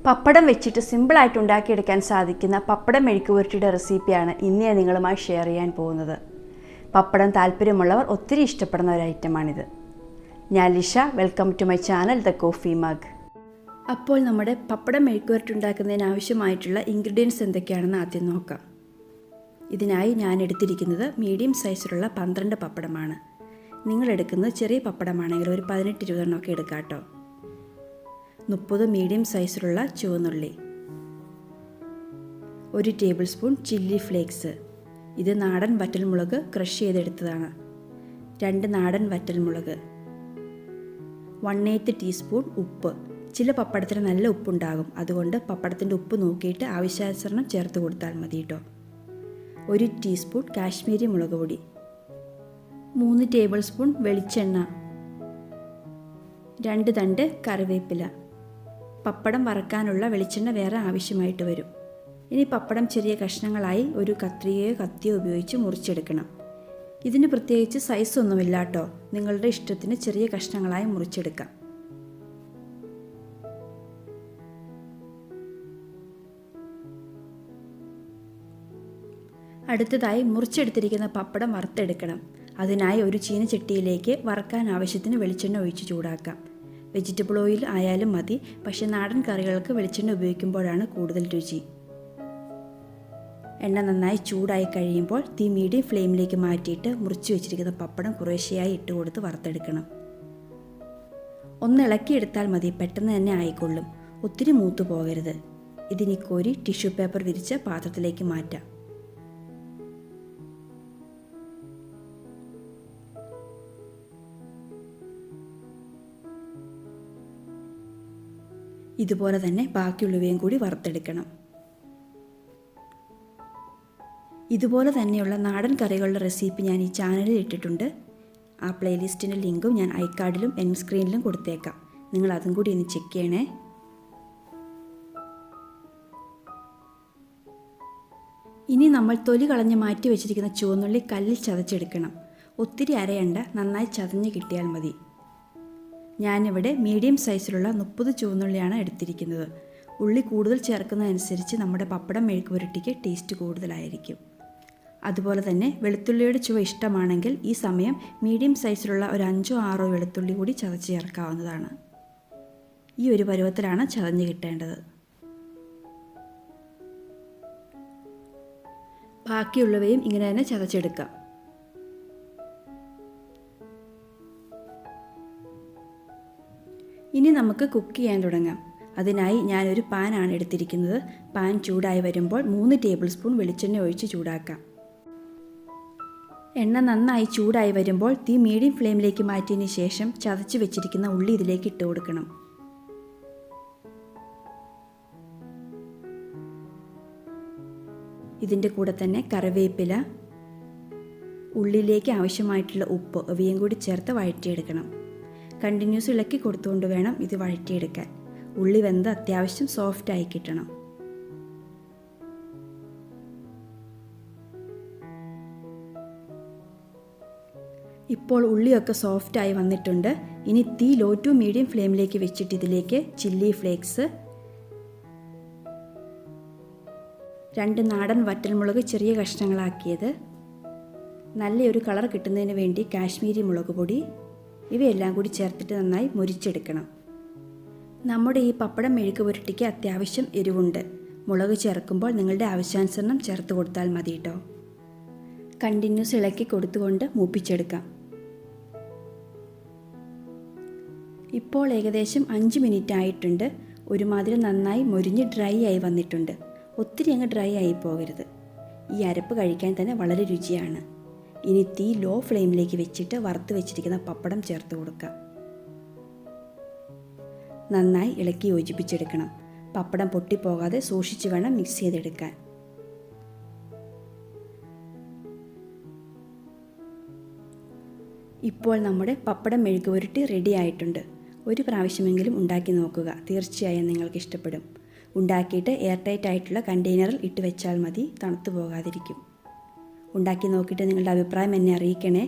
പപ്പടം വെച്ചിട്ട് സിമ്പിളായിട്ട് ഉണ്ടാക്കിയെടുക്കാൻ സാധിക്കുന്ന പപ്പടം മെഴുക്കുപുരട്ടിയുടെ റെസിപ്പിയാണ് ഇന്ന് ഞാൻ നിങ്ങളുമായി ഷെയർ ചെയ്യാൻ പോകുന്നത്. പപ്പടം താല്പര്യമുള്ളവർ ഒത്തിരി ഇഷ്ടപ്പെടുന്ന ഒരു ഐറ്റമാണിത്. ഞാൻ Lisha, welcome to my channel the coffee mug. അപ്പോൾ നമ്മുടെ പപ്പടം മെഴുക്കുപുരട്ടി ഉണ്ടാക്കുന്നതിന് ആവശ്യമായിട്ടുള്ള ഇൻഗ്രീഡിയൻസ് എന്തൊക്കെയാണെന്ന് ആദ്യം നോക്കാം. ഇതിനായി ഞാൻ എടുത്തിരിക്കുന്നത് മീഡിയം സൈസിലുള്ള 12 പപ്പടമാണ്. നിങ്ങളെടുക്കുന്നത് ചെറിയ പപ്പടമാണെങ്കിൽ ഒരു 18-20 എണ്ണമൊക്കെ എടുക്കാം കേട്ടോ. 30 മീഡിയം സൈസിലുള്ള ചുവന്നുള്ളി, 1 ടേബിൾ സ്പൂൺ ചില്ലി ഫ്ലേക്സ്, ഇത് നാടൻ വറ്റൽമുളക് ക്രഷ് ചെയ്തെടുത്തതാണ്, 2 നാടൻ വറ്റൽമുളക്, 1/8 ടീസ്പൂൺ ഉപ്പ്. ചില പപ്പടത്തിന് നല്ല ഉപ്പുണ്ടാകും, അതുകൊണ്ട് പപ്പടത്തിൻ്റെ ഉപ്പ് നോക്കിയിട്ട് ആവശ്യാനുസരണം ചേർത്ത് കൊടുത്താൽ മതി കേട്ടോ. 1 ടീസ്പൂൺ കാശ്മീരി മുളക് പൊടി, 3 ടേബിൾ സ്പൂൺ വെളിച്ചെണ്ണ, 2 തണ്ട് കറിവേപ്പില. പപ്പടം വറക്കാനുള്ള വെളിച്ചെണ്ണ വേറെ ആവശ്യമായിട്ട് വരും. ഇനി പപ്പടം ചെറിയ കഷ്ണങ്ങളായി ഒരു കത്തിയോ ഉപയോഗിച്ച് മുറിച്ചെടുക്കണം. ഇതിന് പ്രത്യേകിച്ച് സൈസൊന്നുമില്ല കേട്ടോ, നിങ്ങളുടെ ഇഷ്ടത്തിന് ചെറിയ കഷ്ണങ്ങളായി മുറിച്ചെടുക്കാം. അടുത്തതായി മുറിച്ചെടുത്തിരിക്കുന്ന പപ്പടം വറുത്തെടുക്കണം. അതിനായി ഒരു ചീനച്ചട്ടിയിലേക്ക് വറക്കാൻ ആവശ്യത്തിന് വെളിച്ചെണ്ണ ഒഴിച്ച് ചൂടാക്കാം. വെജിറ്റബിൾ ഓയിൽ ആയാലും മതി, പക്ഷേ നാടൻ കറികൾക്ക് വെളിച്ചെണ്ണ ഉപയോഗിക്കുമ്പോഴാണ് കൂടുതൽ രുചി. എണ്ണ നന്നായി ചൂടായി കഴിയുമ്പോൾ തീ മീഡിയം ഫ്ലെയിമിലേക്ക് മാറ്റിയിട്ട് മുറിച്ച് വെച്ചിരിക്കുന്ന പപ്പടം കുറേശ്ശെയായി ഇട്ട് കൊടുത്ത് വറുത്തെടുക്കണം. ഒന്ന് ഇളക്കിയെടുത്താൽ മതി, പെട്ടെന്ന് തന്നെ ആയിക്കൊള്ളും. ഒത്തിരി മൂത്തു പോകരുത്. ഇതിനി കോരി ടിഷ്യൂ പേപ്പർ വിരിച്ച് പാത്രത്തിലേക്ക് മാറ്റാം. ഇതുപോലെ തന്നെ ബാക്കിയുള്ളവയും കൂടി വറുത്തെടുക്കണം. ഇതുപോലെ തന്നെയുള്ള നാടൻ കറികളുടെ റെസിപ്പി ഞാൻ ഈ ചാനലിൽ ഇട്ടിട്ടുണ്ട്. ആ പ്ലേലിസ്റ്റിൻ്റെ ലിങ്കും ഞാൻ ഐക്കാർഡിലും എൻഡ് സ്ക്രീനിലും കൊടുത്തേക്കാം. നിങ്ങൾ അതും കൂടി ഒന്ന് ചെക്ക് ചെയ്യണേ. ഇനി നമ്മൾ തൊലി കളഞ്ഞ് മാറ്റി വെച്ചിരിക്കുന്ന ചുവന്നുള്ളി കല്ലിൽ ചതച്ചെടുക്കണം. ഒത്തിരി അരയണ്ട, നന്നായി ചതഞ്ഞ് കിട്ടിയാൽ മതി. ഞാനിവിടെ മീഡിയം സൈസിലുള്ള 30 ചുവന്നുള്ളിയാണ് എടുത്തിരിക്കുന്നത്. ഉള്ളി കൂടുതൽ ചേർക്കുന്നതനുസരിച്ച് നമ്മുടെ പപ്പടം മെഴുക്കുപുരട്ടിക്ക് ടേസ്റ്റ് കൂടുതലായിരിക്കും. അതുപോലെ തന്നെ വെളുത്തുള്ളിയുടെ ചുവ ഇഷ്ടമാണെങ്കിൽ ഈ സമയം മീഡിയം സൈസിലുള്ള ഒരു 5-6 വെളുത്തുള്ളി കൂടി ചതച്ച് ചേർക്കാവുന്നതാണ്. ഈ ഒരു പരുവത്തിലാണ് ചതഞ്ഞ് കിട്ടേണ്ടത്. ബാക്കിയുള്ളവയും ഇങ്ങനെ തന്നെ ചതച്ചെടുക്കാം. ഇനി നമുക്ക് കുക്ക് ചെയ്യാൻ തുടങ്ങാം. അതിനായി ഞാനൊരു പാനാണ് എടുത്തിരിക്കുന്നത്. പാൻ ചൂടായി വരുമ്പോൾ 3 ടേബിൾ സ്പൂൺ വെളിച്ചെണ്ണ ഒഴിച്ച് ചൂടാക്കാം. എണ്ണ നന്നായി ചൂടായി വരുമ്പോൾ തീ മീഡിയം ഫ്ലെയിമിലേക്ക് മാറ്റിയതിന് ശേഷം ചതച്ച് വെച്ചിരിക്കുന്ന ഉള്ളി ഇതിലേക്ക് ഇട്ട് കൊടുക്കണം. ഇതിൻ്റെ കൂടെ തന്നെ കറിവേപ്പില, ഉള്ളിലേക്ക് ആവശ്യമായിട്ടുള്ള ഉപ്പ് അവയും കൂടി ചേർത്ത് വഴറ്റിയെടുക്കണം. കണ്ടിന്യൂസ് ഇളക്കി കൊടുത്തുകൊണ്ട് വേണം ഇത് വഴറ്റിയെടുക്കാൻ. ഉള്ളി വെന്ത് അത്യാവശ്യം സോഫ്റ്റായി കിട്ടണം. ഇപ്പോൾ ഉള്ളിയൊക്കെ സോഫ്റ്റായി വന്നിട്ടുണ്ട്. ഇനി തീ ലോ ടു മീഡിയം ഫ്ലെയിമിലേക്ക് വെച്ചിട്ട് ഇതിലേക്ക് ചില്ലി ഫ്ലേക്സ്, 2 നാടൻ വറ്റൽമുളക് ചെറിയ കഷ്ണങ്ങളാക്കിയത്, നല്ലൊരു കളർ കിട്ടുന്നതിന് വേണ്ടി കാശ്മീരി മുളക് പൊടി, ഇവയെല്ലാം കൂടി ചേർത്തിട്ട് നന്നായി മുരിച്ചെടുക്കണം. നമ്മുടെ ഈ പപ്പടം മെഴുക്കുപുരട്ടിക്ക് അത്യാവശ്യം എരിവുണ്ട്. മുളക് ചേർക്കുമ്പോൾ നിങ്ങളുടെ ആവശ്യാനുസരണം ചേർത്ത് കൊടുത്താൽ മതി കേട്ടോ. കണ്ടിന്യൂസ് ഇളക്കി കൊടുത്തുകൊണ്ട് മൂപ്പിച്ചെടുക്കാം. ഇപ്പോൾ ഏകദേശം 5 മിനിറ്റ് ആയിട്ടുണ്ട്. ഒരുമാതിരി നന്നായി മൊരിഞ്ഞ് ഡ്രൈ ആയി വന്നിട്ടുണ്ട്. ഒത്തിരി അങ്ങ് ഡ്രൈ ആയി പോകരുത്. ഈ അരപ്പ് കഴിക്കാൻ തന്നെ വളരെ രുചിയാണ്. ഇനി തീ ലോ ഫ്ലെയിമിലേക്ക് വെച്ചിട്ട് വറുത്ത് വെച്ചിരിക്കുന്ന പപ്പടം ചേർത്ത് കൊടുക്കാം. നന്നായി ഇളക്കി യോജിപ്പിച്ചെടുക്കണം. പപ്പടം പൊട്ടിപ്പോകാതെ സൂക്ഷിച്ച് വേണം മിക്സ് ചെയ്തെടുക്കാൻ. ഇപ്പോൾ നമ്മുടെ പപ്പടം മെഴുക്കുപുരട്ടി റെഡി ആയിട്ടുണ്ട്. ഒരു പ്രാവശ്യമെങ്കിലും ഉണ്ടാക്കി നോക്കുക, തീർച്ചയായും നിങ്ങൾക്ക് ഇഷ്ടപ്പെടും. ഉണ്ടാക്കിയിട്ട് എയർ ടൈറ്റ് ആയിട്ടുള്ള കണ്ടെയ്നറിൽ ഇട്ട് വെച്ചാൽ മതി, തണുത്തു പോകാതിരിക്കും. ഉണ്ടാക്കി നോക്കിയിട്ട് നിങ്ങളുടെ അഭിപ്രായം എന്നെ അറിയിക്കണേ.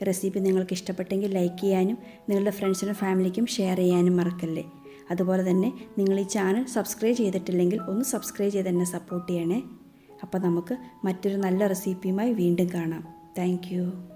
റെസിപ്പി നിങ്ങൾക്ക് ഇഷ്ടപ്പെട്ടെങ്കിൽ ലൈക്ക് ചെയ്യാനും നിങ്ങളുടെ ഫ്രണ്ട്സിനും ഫാമിലിക്കും ഷെയർ ചെയ്യാനും മറക്കല്ലേ. അതുപോലെ തന്നെ നിങ്ങൾ ഈ ചാനൽ സബ്സ്ക്രൈബ് ചെയ്തിട്ടില്ലെങ്കിൽ ഒന്ന് സബ്സ്ക്രൈബ് ചെയ്ത് എന്നെ സപ്പോർട്ട് ചെയ്യണേ. അപ്പോൾ നമുക്ക് മറ്റൊരു നല്ല റെസിപ്പിയുമായി വീണ്ടും കാണാം. താങ്ക്